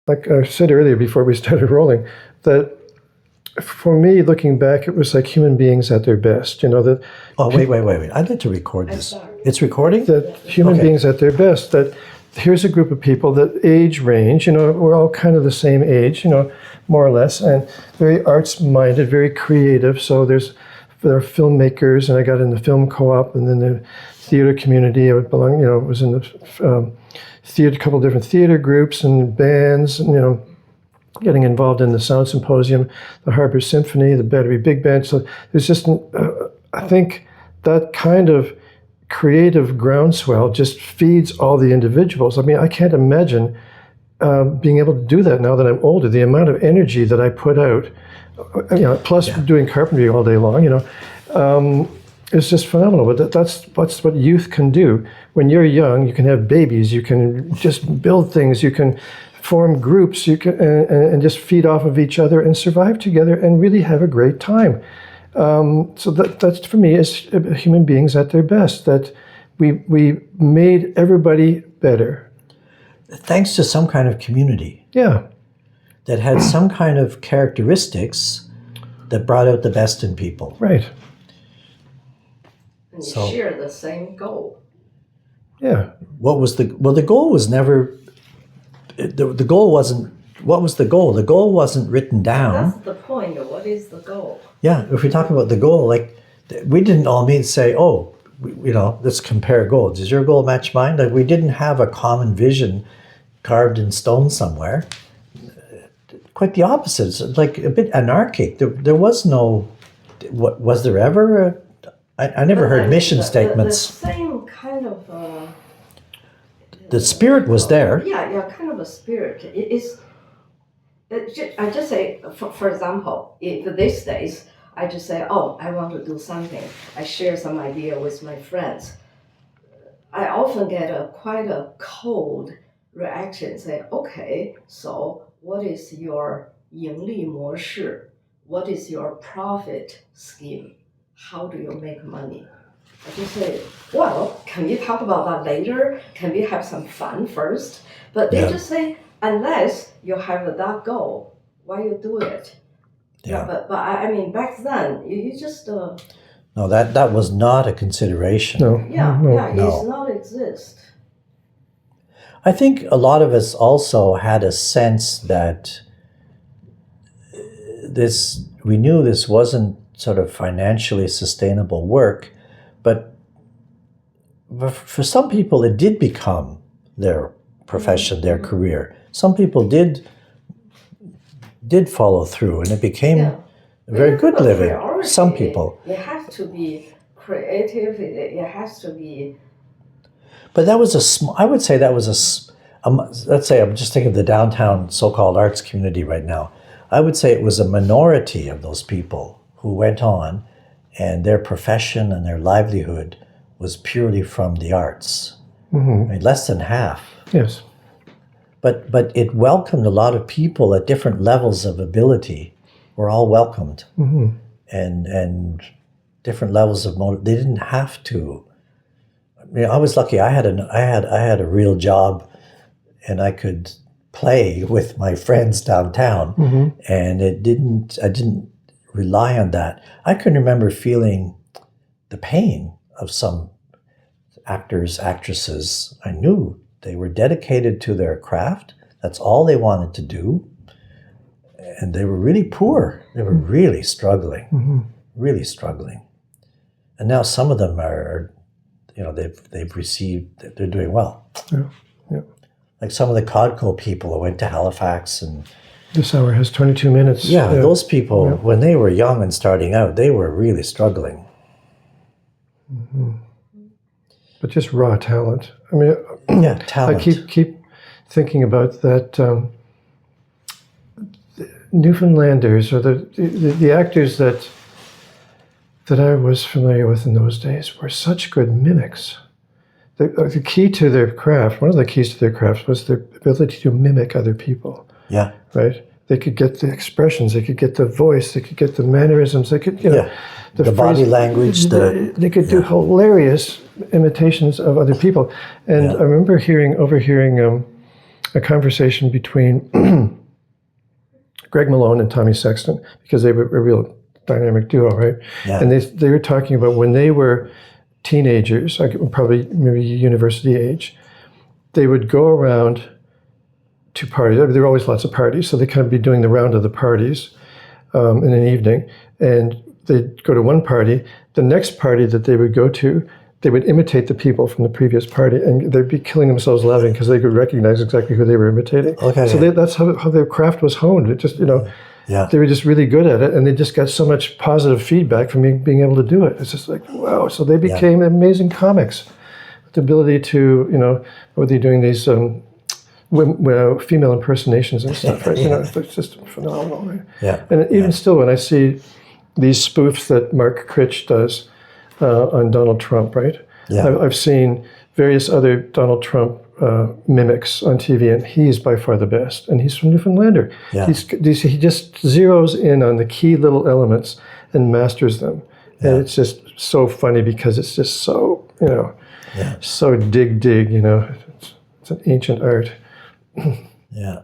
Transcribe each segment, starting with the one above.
like I said earlier before we started rolling, that for me, looking back, it was like human beings at their best. That. Oh, wait. I'd like to record this. It's recording? That human beings at their best. That here's a group of people that age range, we're all kind of the same age, more or less, and very arts-minded, very creative. So there are filmmakers, and I got in the film co-op, and then the theater community. I would belong, was in the theater, a couple of different theater groups and bands, and, getting involved in the Sound Symposium, the Harbor Symphony, the Battery Big Band. So there's just, I think that kind of creative groundswell just feeds all the individuals. I mean, I can't imagine being able to do that now that I'm older. The amount of energy that I put out, plus doing carpentry all day long, it's just phenomenal. But that's what youth can do. When you're young, you can have babies, you can just build things, you can form groups, you can and just feed off of each other and survive together and really have a great time. So that's for me is human beings at their best. That we made everybody better, thanks to some kind of community. Yeah, that had some kind of characteristics that brought out the best in people. Right. And you share the same goal. Yeah. The goal was never. The goal wasn't. What was the goal? The goal wasn't written down. That's the point. What is the goal? Yeah, if we talk about the goal, like we didn't all meet say, "Oh, let's compare goals. Does your goal match mine?" Like we didn't have a common vision carved in stone somewhere. Quite the opposite. It's like a bit anarchic. There was no. What was there ever? I never heard mission statements. The same kind of. The spirit was there. Yeah, kind of a spirit. I just say, for example, if these days, I just say, oh, I want to do something. I share some idea with my friends. I often get quite a cold reaction, say, okay, so what is your 盈利模式? What is your profit scheme? How do you make money? I just say, well, can we talk about that later? Can we have some fun first? But they just say, unless you have that goal, why you do it? Yeah. But I mean, back then, you just... No, that was not a consideration. No. It does not exist. I think a lot of us also had a sense that we knew this wasn't sort of financially sustainable work, but for some people it did become their profession, their career. Some people did follow through, and it became a very good living. Some people. It has to be creative. It has to be. But that was I would say that was let's say I'm just thinking of the downtown so-called arts community right now. I would say it was a minority of those people who went on, and their profession and their livelihood was purely from the arts. Mm-hmm. I mean, less than half. Yes. But it welcomed a lot of people at different levels of ability. Were all welcomed, and different levels of motive. They didn't have to. I mean, I was lucky. I had a real job, and I could play with my friends downtown, and I didn't rely on that. I can remember feeling the pain of some actors, actresses. I knew they were dedicated to their craft. That's all they wanted to do. And they were really poor. They were really struggling, really struggling. And now some of them are, they've received, they're doing well. Yeah. Like some of the Codco people who went to Halifax and... This hour has 22 minutes. Yeah, those people, when they were young and starting out, they were really struggling. Mm-hmm. But just raw talent. I mean, talent. I keep thinking about that. Newfoundlanders, or the actors that I was familiar with in those days, were such good mimics. The key to their craft, one of the keys to their craft, was their ability to mimic other people. Yeah. Right? They could get the expressions, they could get the voice, they could get the mannerisms, they could, the body language. They could do hilarious imitations of other people. And I remember overhearing a conversation between Greg Malone and Tommy Sexton, because they were a real dynamic duo, right? Yeah. And they were talking about when they were teenagers, like probably maybe university age, they would go around to parties. There were always lots of parties, so they kind of be doing the round of the parties in an evening. And they'd go to one party. The next party that they would go to, they would imitate the people from the previous party, and they'd be killing themselves laughing because they could recognize exactly who they were imitating. Okay. So that's how their craft was honed. It just, Yeah. they were just really good at it, and they just got so much positive feedback from being able to do it. It's just like, wow. So they became amazing comics with the ability to, whether they're doing these female impersonations and stuff, right? It's just phenomenal, right? Yeah. And even still, when I see these spoofs that Mark Critch does on Donald Trump, right? Yeah. I've seen various other Donald Trump mimics on TV, and he's by far the best. And he's from Newfoundlander. Yeah. He just zeroes in on the key little elements and masters them. Yeah. And it's just so funny because it's just so, Yeah. so dig. It's an ancient art. Yeah.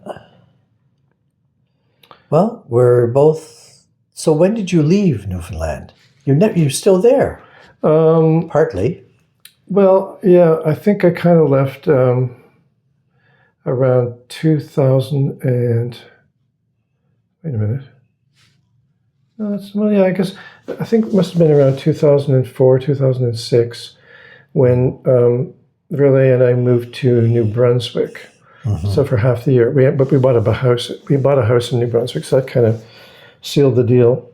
Well, we're both. So when did you leave Newfoundland? You're still there. Partly. Well, yeah, I think I kind of left around 2000 and... Wait a minute. No, I guess I think it must have been around 2004, 2006 when Verlet and I moved to New Brunswick. So for half the year, we bought a house. We bought a house in New Brunswick, so that kind of sealed the deal.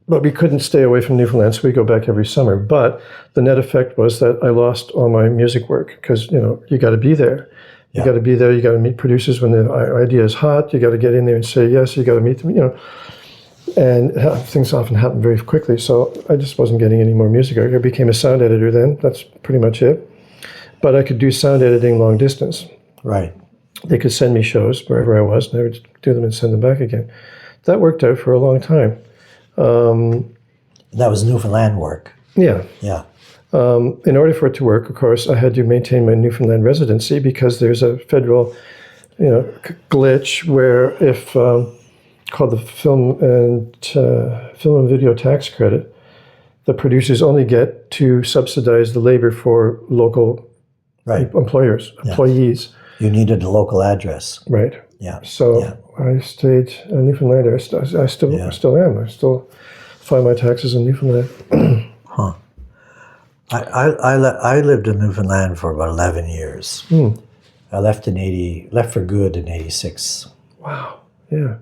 But we couldn't stay away from Newfoundland, so we go back every summer. But the net effect was that I lost all my music work because you got to be there. You got to be there. You got to meet producers when the idea is hot. You got to get in there and say yes. You got to meet them. And things often happen very quickly. So I just wasn't getting any more music. I became a sound editor then. That's pretty much it. But I could do sound editing long distance. Right. They could send me shows wherever I was, and I would do them and send them back again. That worked out for a long time. That was Newfoundland work. Yeah. Yeah. In order for it to work, of course, I had to maintain my Newfoundland residency because there's a federal, glitch where if called the film and video tax credit, the producers only get to subsidize the labor for local employees. You needed a local address. Right. Yeah. So I stayed in Newfoundland. I still am. I still file my taxes in Newfoundland. Huh. I lived in Newfoundland for about 11 years. I left for good in 86. Wow. Yeah.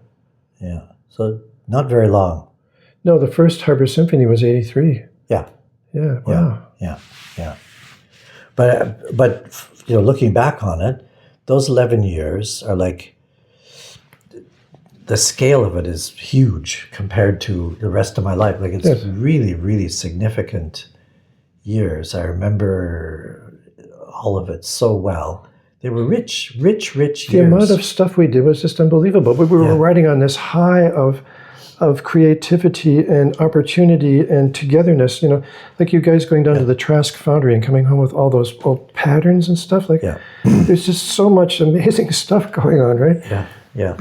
Yeah. So not very long. No, the first Harbor Symphony was 83. Yeah. Yeah. Wow. Yeah. But looking back on it, those 11 years are like, the scale of it is huge compared to the rest of my life. Like it's really, really significant years. I remember all of it so well. They were rich years. The amount of stuff we did was just unbelievable. We were riding on this high of creativity and opportunity and togetherness. Like you guys going down to the Trask Foundry and coming home with all those old patterns and stuff. Like there's just so much amazing stuff going on, right? Yeah.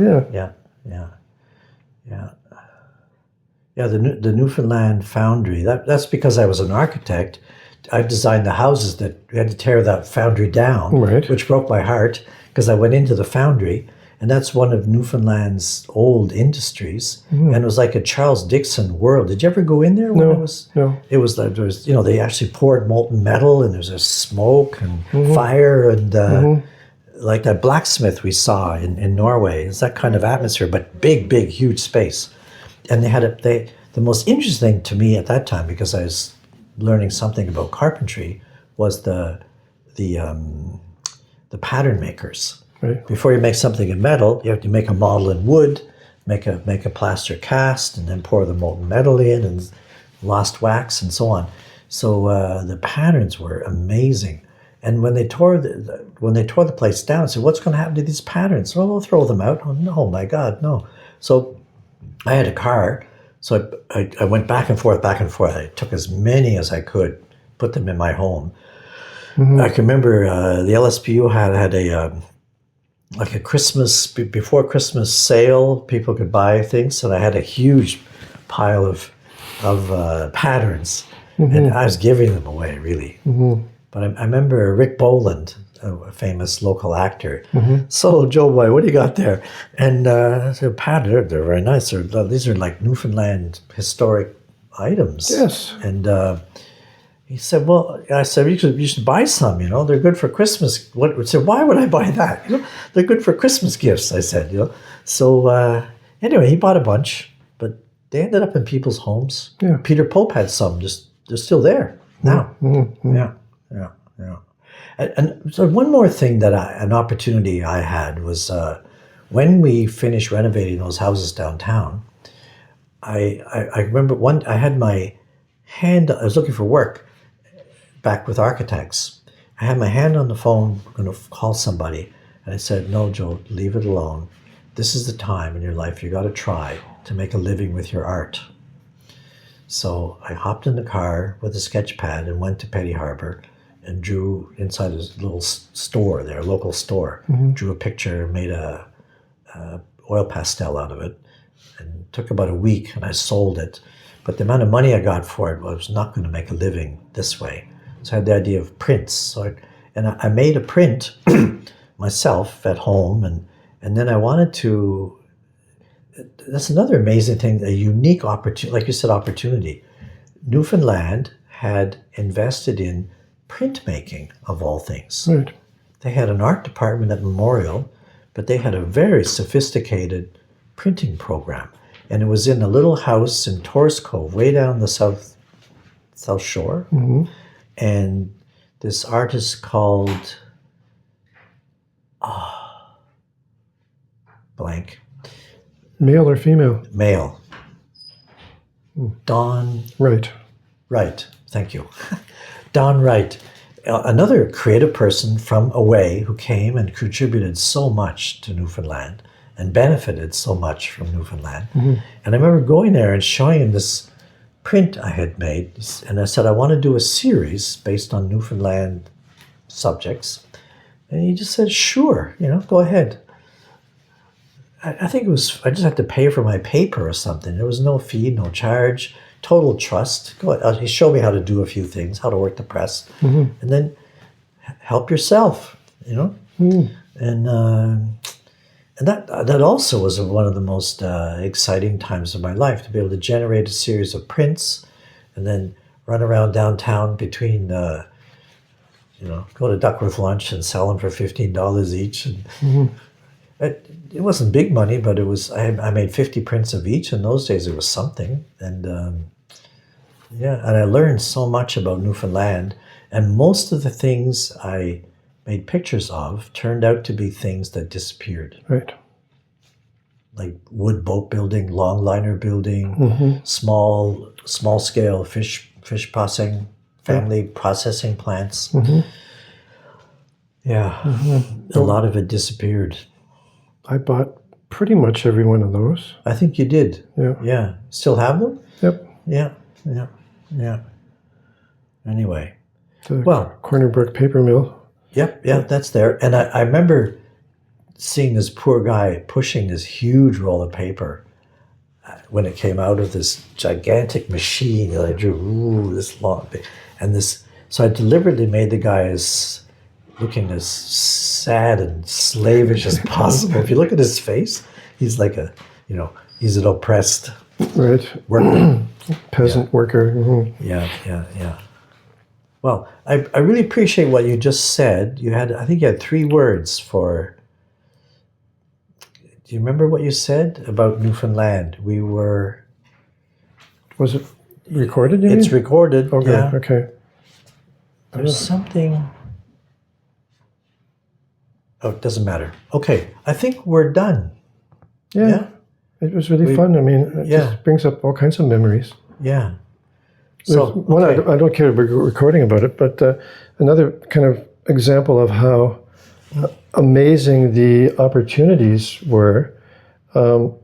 The Newfoundland Foundry. That's because I was an architect. I designed the houses that we had to tear that foundry down, which broke my heart because I went into the foundry, and that's one of Newfoundland's old industries, and it was like a Charles Dickens world. Did you ever go in there? No. It was like they actually poured molten metal, and there's a smoke and fire and. Like that blacksmith we saw in Norway. It's that kind of atmosphere, but big, huge space. And they had the most interesting thing to me at that time, because I was learning something about carpentry, was the pattern makers. Right. Before you make something in metal, you have to make a model in wood, make a plaster cast, and then pour the molten metal in and lost wax and so on. So the patterns were amazing. And when they tore the place down, I said, "What's going to happen to these patterns?" "Well, we'll throw them out." "Oh no, my God, no!" So I had a car, so I went back and forth. I took as many as I could, put them in my home. I can remember the LSPU had like a Christmas, before Christmas sale, people could buy things. And I had a huge pile of patterns. And I was giving them away, really. But I remember Rick Boland, a famous local actor. So, Joe Boy, what do you got there? And I said, pattern, they're very nice. These are like Newfoundland historic items. Yes. And he said, well, I said, you should buy some, they're good for Christmas. I said, why would I buy that? They're good for Christmas gifts, I said, So anyway, he bought a bunch, but they ended up in people's homes. Yeah. Peter Pope had some, they're still there now. Yeah. And so one more thing an opportunity I had was when we finished renovating those houses downtown, I remember I had my hand, I was looking for work back with architects. I had my hand on the phone, going to call somebody, and I said, no, Joe, leave it alone. This is the time in your life you got to try to make a living with your art. So I hopped in the car with a sketch pad and went to Petty Harbor and drew inside a little store there, a local store. Drew a picture, made a oil pastel out of it, and took about a week, and I sold it. But the amount of money I got for it was not going to make a living this way. So I had the idea of prints. So I made a print myself at home, and then I wanted to. That's another amazing thing, a unique opportunity, like you said, opportunity. Newfoundland had invested in printmaking, of all things. Right. They had an art department at Memorial, but they had a very sophisticated printing program. And it was in a little house in Torres Cove, way down the south shore. And this artist called, blank. Male or female? Male. Don Right. Wright. Thank you. Don Wright. Another creative person from away who came and contributed so much to Newfoundland and benefited so much from Newfoundland. And I remember going there and showing him this print I had made. And I said, I want to do a series based on Newfoundland subjects. And he just said, sure, go ahead. I think I just had to pay for my paper or something. There was no fee, no charge, total trust. Go ahead. He showed me how to do a few things, how to work the press, and then help yourself, And that also was one of the most exciting times of my life, to be able to generate a series of prints and then run around downtown between, go to Duckworth Lunch and sell them for $15 each. And it wasn't big money, but it was. I made 50 prints of each. In those days, it was something. And and I learned so much about Newfoundland. And most of the things I made pictures of turned out to be things that disappeared. Right. Like wood boat building, long liner building, small scale fish processing, family processing plants. A lot of it disappeared. I bought pretty much every one of those. I think you did. Yeah. Still have them? Yep. Yeah. Anyway. The Corner Brook Paper Mill. Yep, that's there. And I remember seeing this poor guy pushing this huge roll of paper when it came out of this gigantic machine that I drew, this long thing. So I deliberately made the guy looking as sad and slavish as possible. If you look at his face, he's like he's an oppressed worker. Peasant worker. Yeah. Well, I really appreciate what you just said. I think you had 3 words for. Do you remember what you said about Newfoundland? Was it recorded? It's recorded. Okay. Yeah. Okay. There's something. Oh, it doesn't matter. Okay, I think we're done. Yeah. It was really fun. I mean, it just brings up all kinds of memories. Yeah. So one, I don't care about recording about it, but another kind of example of how amazing the opportunities were So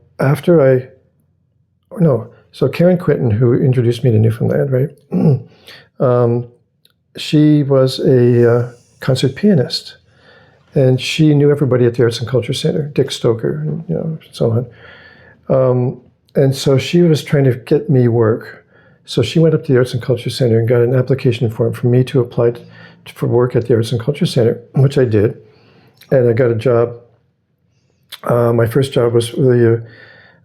Karen Quinton, who introduced me to Newfoundland, right? She was a concert pianist. and she knew everybody at the Arts and Culture Center, Dick Stoker, and so on. And so she was trying to get me work. So she went up to the Arts and Culture Center and got an application form for me to apply for work at the Arts and Culture Center, which I did. And I got a job. My first job was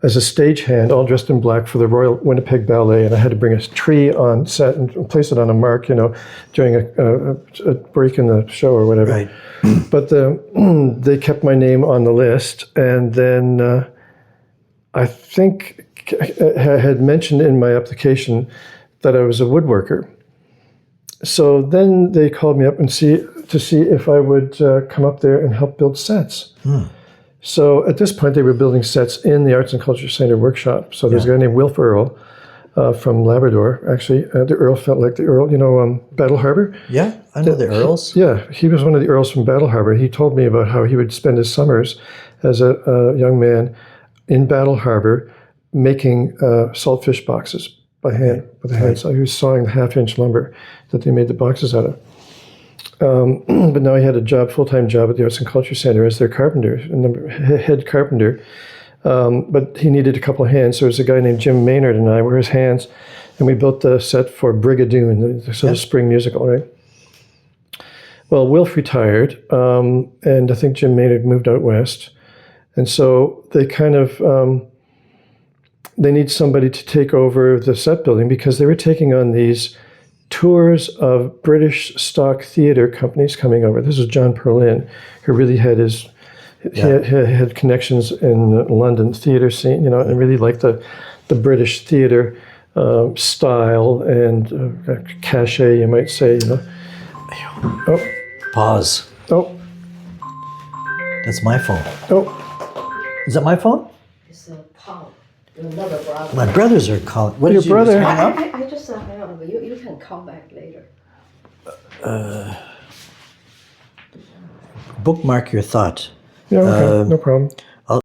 as a stagehand, all dressed in black for the Royal Winnipeg Ballet, and I had to bring a tree on set and place it on a mark, during a break in the show or whatever. Right. But they kept my name on the list, and then I think I had mentioned in my application that I was a woodworker. So then they called me up and to see if I would come up there and help build sets. So at this point, they were building sets in the Arts and Culture Center workshop. So there's a guy named Wilf Earl from Labrador, actually. The Earl felt like the Earl, Battle Harbor. Yeah, I know the Earls. Yeah, he was one of the Earls from Battle Harbor. He told me about how he would spend his summers as a young man in Battle Harbor making saltfish boxes by hand, with a hand. So he was sawing the half-inch lumber that they made the boxes out of. But now he had a full-time job at the Arts and Culture Center as their carpenter, head carpenter. But he needed a couple of hands. So there was a guy named Jim Maynard and I were his hands, and we built the set for Brigadoon, the sort of spring musical, right? Well, Wilf retired, and I think Jim Maynard moved out west. And so they kind of, they need somebody to take over the set building because they were taking on these tours of British stock theater companies coming over. This was John Perlin, who really had he had connections in the London theater scene, and really liked the British theater style and cachet, you might say, Oh. Pause. Oh. That's my phone. Oh. Is that my phone? It's a Paul, another brother. My brothers are calling. What Your did you brother? hang up? I just hang up. You can call back later. Bookmark your thought. Yeah, okay, no problem.